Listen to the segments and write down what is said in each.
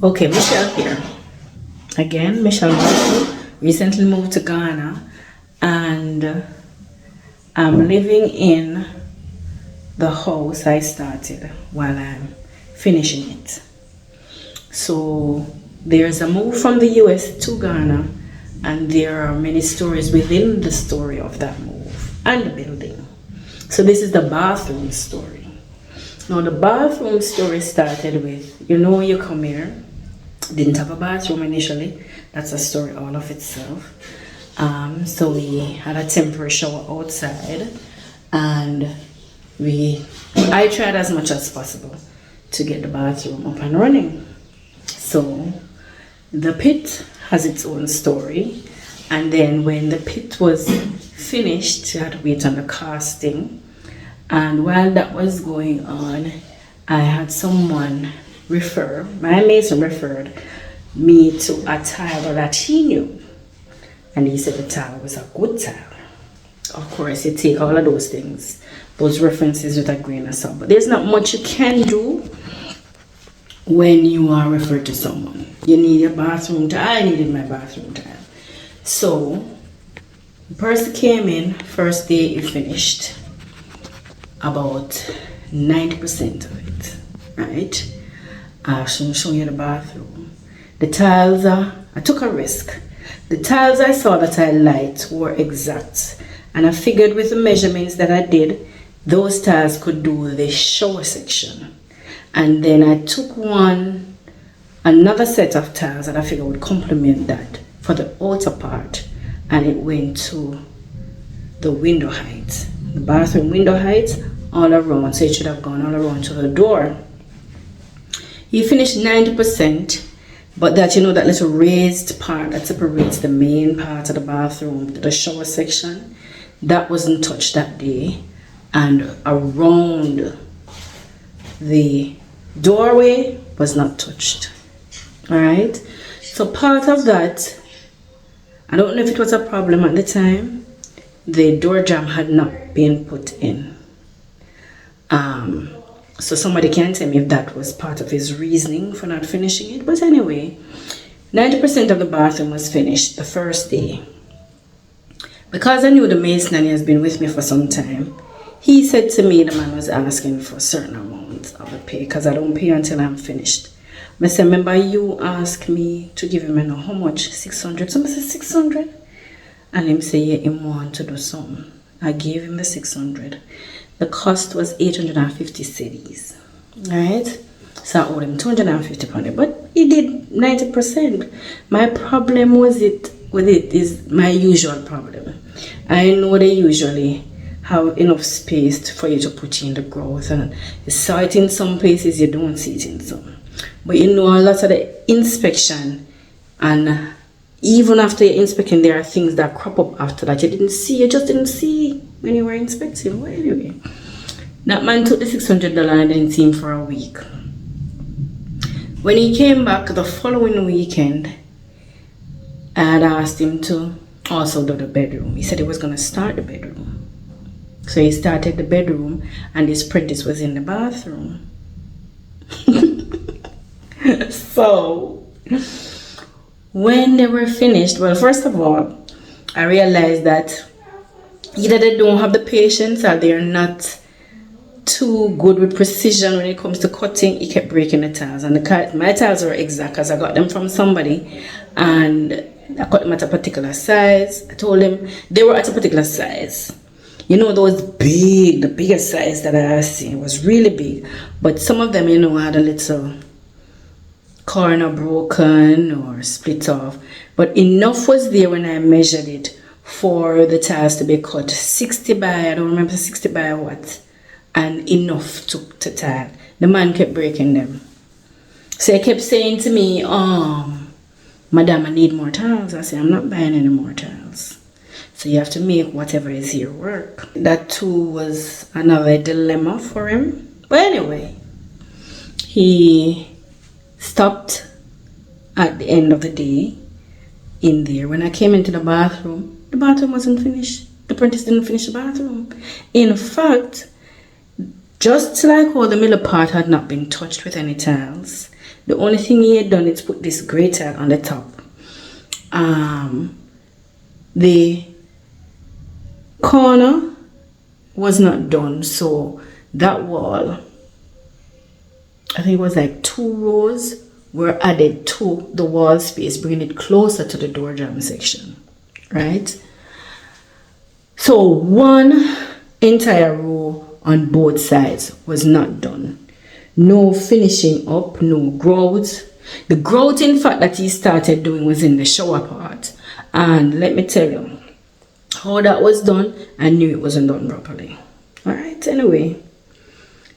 Okay, Michelle here. Again, Michelle recently moved to Ghana, and I'm living in the house I started while I'm finishing it. So there's a move from the US to Ghana, and there are many stories within the story of that move and the building. So this is the bathroom story. Now the bathroom story started with, you come here, didn't have a bathroom initially. That's a story all of itself. So we had a temporary shower outside, and I tried as much as possible to get the bathroom up and running. So the pit has its own story, and then when the pit was finished, you had to wait on the casting. And while that was going on, I had someone my mason referred me to a tile that he knew, and he said the tile was a good tile. Of course, you take all of those things, those references with a grain of salt, but there's not much you can do when you are referred to someone. You need a bathroom tile. I needed my bathroom tile. So the person came in, first day he finished about 90% of it, right? I should show you the bathroom. The tiles, I took a risk. The tiles I saw that I liked were exact, and I figured with the measurements that I did, those tiles could do the shower section. And then I took another set of tiles that I figured would complement that for the outer part, and it went to the window height, the bathroom window height all around. So it should have gone all around to the door. He finished 90%, but that that little raised part that separates the main part of the bathroom, the shower section, that wasn't touched that day. And around the doorway was not touched. All right. So part of that, I don't know if it was a problem at the time. The door jamb had not been put in. So somebody can tell me if that was part of his reasoning for not finishing it. But anyway, 90% of the bathroom was finished the first day. Because I knew the mason and he has been with me for some time, he said to me the man was asking for a certain amount of the pay, because I don't pay until I'm finished. I said, remember you asked me to give him how much? 600. So I said 600. And him say, yeah, he want to do something. I gave him the 600. The cost was 850 cedis. Alright? So I owed him 250 pounds. But he did 90%. My problem with it is my usual problem. I know they usually have enough space for you to put in the growth, and you saw it in some places, you don't see it in some. But a lot of the inspection, and even after your inspection, there are things that crop up after that you just didn't see when you were inspecting. Well, anyway, that man took the $600 and didn't see him for a week. When he came back the following weekend, I had asked him to also do the bedroom. He said he was going to start the bedroom. So he started the bedroom, and his apprentice was in the bathroom. So when they were finished, well, first of all, I realized that either they don't have the patience or they're not too good with precision when it comes to cutting. He kept breaking the tiles, and my tiles were exact because I got them from somebody, and I cut them at a particular size. I told him they were at a particular size. Those big, the biggest size that I seen was really big, but some of them, had a little corner broken or split off, but enough was there when I measured it for the tiles to be cut 60 by, I don't remember 60 by what, and enough to tile. The man kept breaking them. So he kept saying to me, madam, I need more tiles. I said, I'm not buying any more tiles. So you have to make whatever is here work. That too was another dilemma for him. But anyway, he stopped at the end of the day in there. When I came into the bathroom wasn't finished. The apprentice didn't finish the bathroom. In fact, just like how the middle part had not been touched with any tiles, The only thing he had done is put this grey tile on the top. The corner was not done, so that wall, I think it was like 2 rows, were added to the wall space, bringing it closer to the door jamb section, right? So one entire row on both sides was not done. No finishing up, no growth. The growth, in fact, that he started doing was in the shower part. And let me tell you, how that was done, I knew it wasn't done properly. Alright, anyway,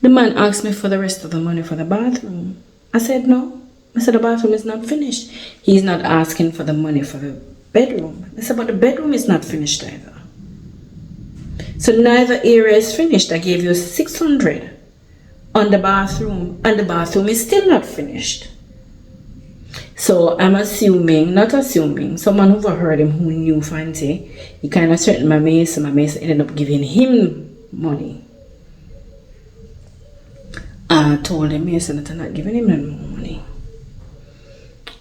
the man asked me for the rest of the money for the bathroom. I said no. I said the bathroom is not finished. He's not asking for the money for the bedroom. I said, but the bedroom is not finished either. So neither area is finished. I gave you 600 on the bathroom, and the bathroom is still not finished. So I'm assuming, not assuming, someone overheard him who knew Fancy. He kind of threatened my mason. My mason ended up giving him money. I told him, Mason, that I'm not giving him no more money.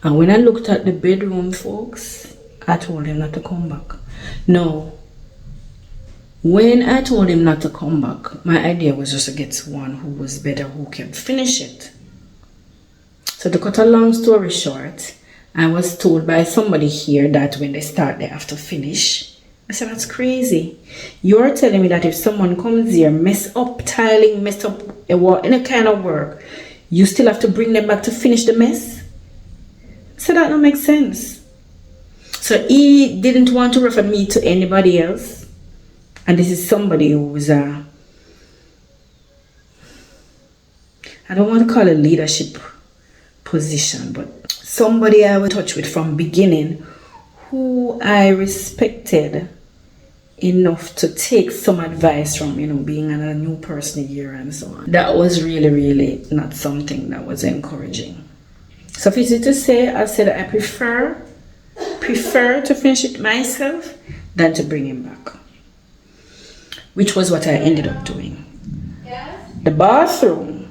And when I looked at the bedroom, folks, I told him not to come back. No. When I told him not to come back, my idea was just to get one who was better, who can finish it. So to cut a long story short, I was told by somebody here that when they start, they have to finish. I said, that's crazy. You're telling me that if someone comes here, mess up tiling, mess up a wall, any kind of work, you still have to bring them back to finish the mess? So that don't make sense. So he didn't want to refer me to anybody else. And this is somebody who was I don't want to call it leadership position, but somebody I was in touch with from beginning, who I respected enough to take some advice from, being a new person here and so on. That was really, really not something that was encouraging. So for you to say, I said I prefer to finish it myself than to bring him back, which was what I ended up doing. The bathroom,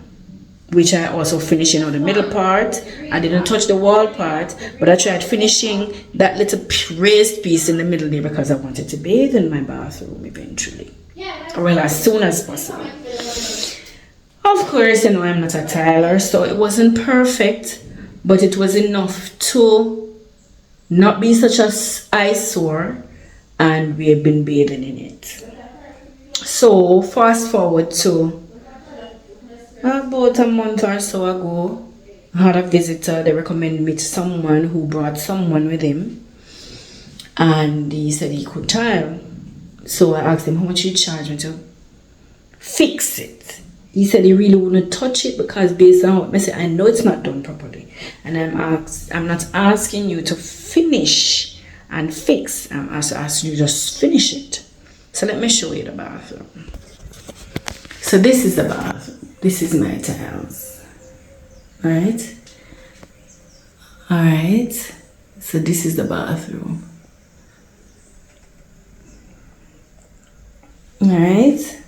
which I also finished, the middle part. I didn't touch the wall part, but I tried finishing that little raised piece in the middle there because I wanted to bathe in my bathroom eventually. Well, as soon as possible. Of course, I'm not a tiler, so it wasn't perfect, but it was enough to not be such an eyesore, and we have been bathing in it. So, fast forward to about a month or so ago, I had a visitor. They recommended me to someone who brought someone with him, and he said he could tile. So I asked him how much he charged me to fix it. He said he really wouldn't touch it because based on what I said, I know it's not done properly, and I'm not asking you to finish and fix. I'm asking you to just finish it. So let me show you the bathroom. So this is the bathroom. This is my tiles. Alright. So this is the bathroom. Alright.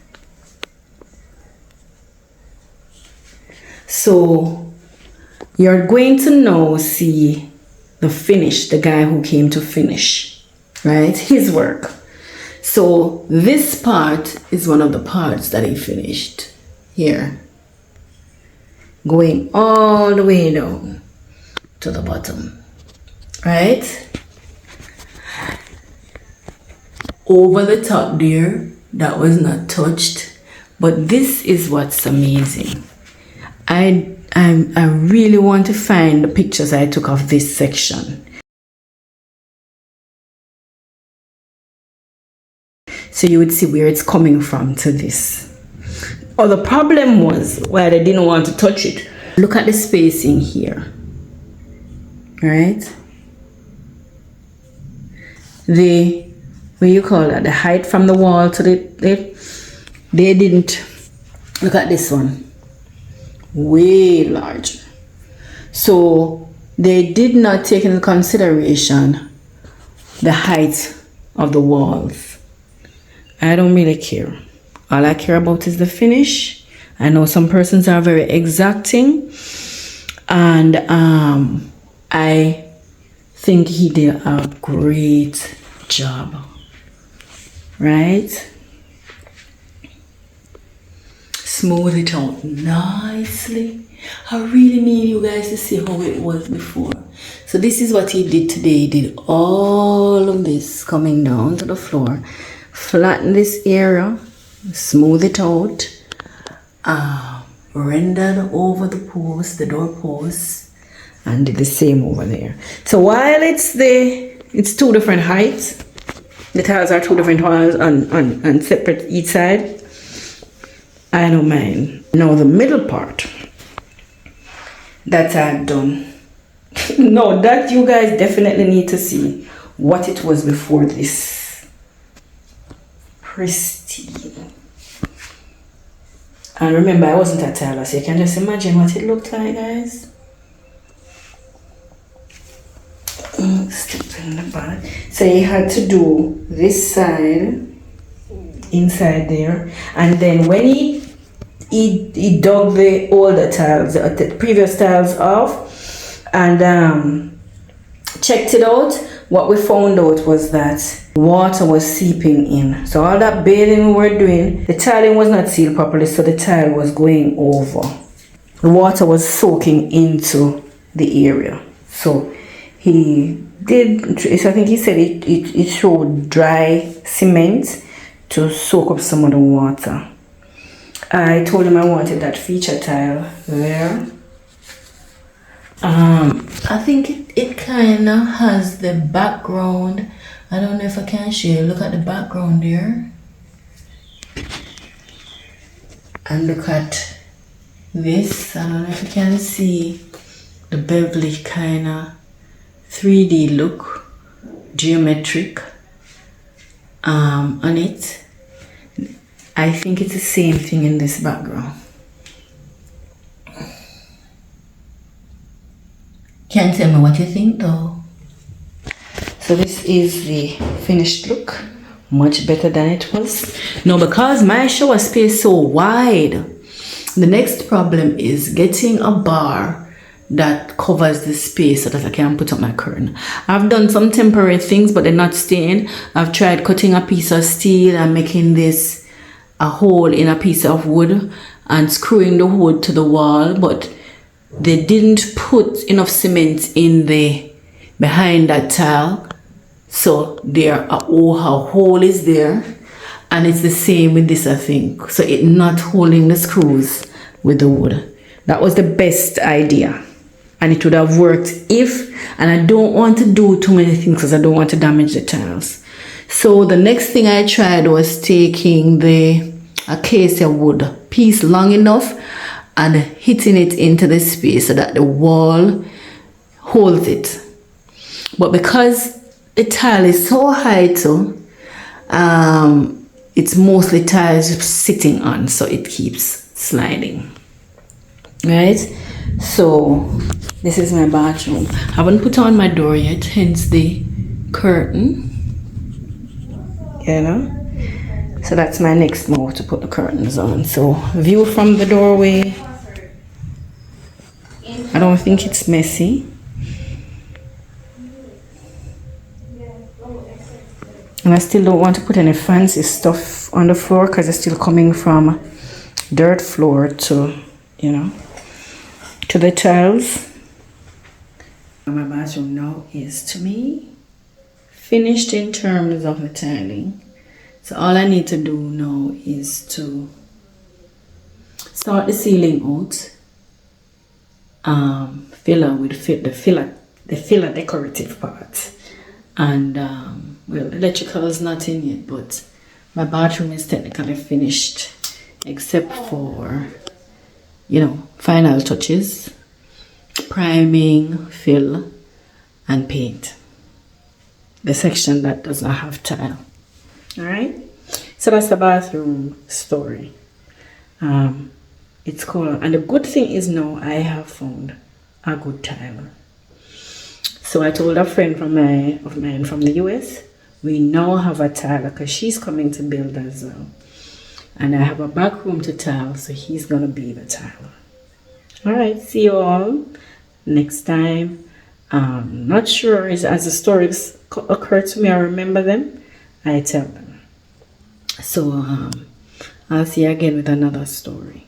So you're going to now see the finish, the guy who came to finish, right? His work. So this part is one of the parts that he finished. Here, going all the way down to the bottom, right? Over the top there, that was not touched, but this is what's amazing. I really want to find the pictures I took of this section, so you would see where it's coming from to this. Oh, the problem was why they didn't want to touch it. Look at the spacing here. Right? What you call that? The height from the wall to they didn't. Look at this one. Way larger. So they did not take into consideration the height of the walls. I don't really care. All I care about is the finish. I know some persons are very exacting, and I think he did a great job, right? Smooth it out nicely. I really need you guys to see how it was before. So this is what he did today. He did all of this coming down to the floor, flatten this area, smooth it out, rendered over the post, the door posts, and did the same over there. So while it's two different heights, the tiles are two different tiles on separate each side, I don't mind. Now the middle part that I've done, no, that you guys definitely need to see what it was before this. Pristine. And remember, I wasn't a tiler, so you can just imagine what it looked like, guys. Step in the back. So you had to do this side inside there, and then when he dug the older tiles, the previous tiles off, and checked it out, what we found out was that water was seeping in. So all that bathing we were doing, the tiling was not sealed properly, so the tile was going over. The water was soaking into the area. So he did, so I think he said it showed dry cement to soak up some of the water. I told him I wanted that feature tile there. I think it kind of has the background. I don't know if I can show you. Look at the background there. And look at this. I don't know if you can see the bevelly kind of 3D look, geometric on it. I think it's the same thing in this background. Can't tell me what you think though. So this is the finished look. Much better than it was. Now because my shower space is so wide, the next problem is getting a bar that covers the space so that I can put up my curtain. I've done some temporary things, but they're not staying. I've tried cutting a piece of steel and making this a hole in a piece of wood and screwing the wood to the wall, but they didn't put enough cement in the behind that tile, so there a hole is there, and it's the same with this, I think. So it's not holding the screws with the wood. That was the best idea, and it would have worked if, and I don't want to do too many things because I don't want to damage the tiles. So the next thing I tried was taking the acacia wood piece long enough and hitting it into the space so that the wall holds it. But because the tile is so high too, it's mostly tiles sitting on, so it keeps sliding. Right? So this is my bathroom. I haven't put on my door yet, hence the curtain. You know? So that's my next move, to put the curtains on. So view from the doorway. I don't think it's messy. And I still don't want to put any fancy stuff on the floor because it's still coming from dirt floor to, you know, to the tiles. My bathroom now is, to me, finished in terms of the tiling. So all I need to do now is to start the ceiling out, filler with the filler decorative part, and well, the electrical is not in yet, but my bathroom is technically finished except for, you know, final touches, priming, fill, and paint. The section that does not have tile. All right, so that's the bathroom story. It's cool, and the good thing is now I have found a good tiler. So I told a friend of mine from the US, we now have a tiler because she's coming to build as well, and I have a back room to tile, so he's gonna be the tiler. All right, see you all next time. Not sure, as the stories occur to me, I remember them, I tell them. So I'll see you again with another story.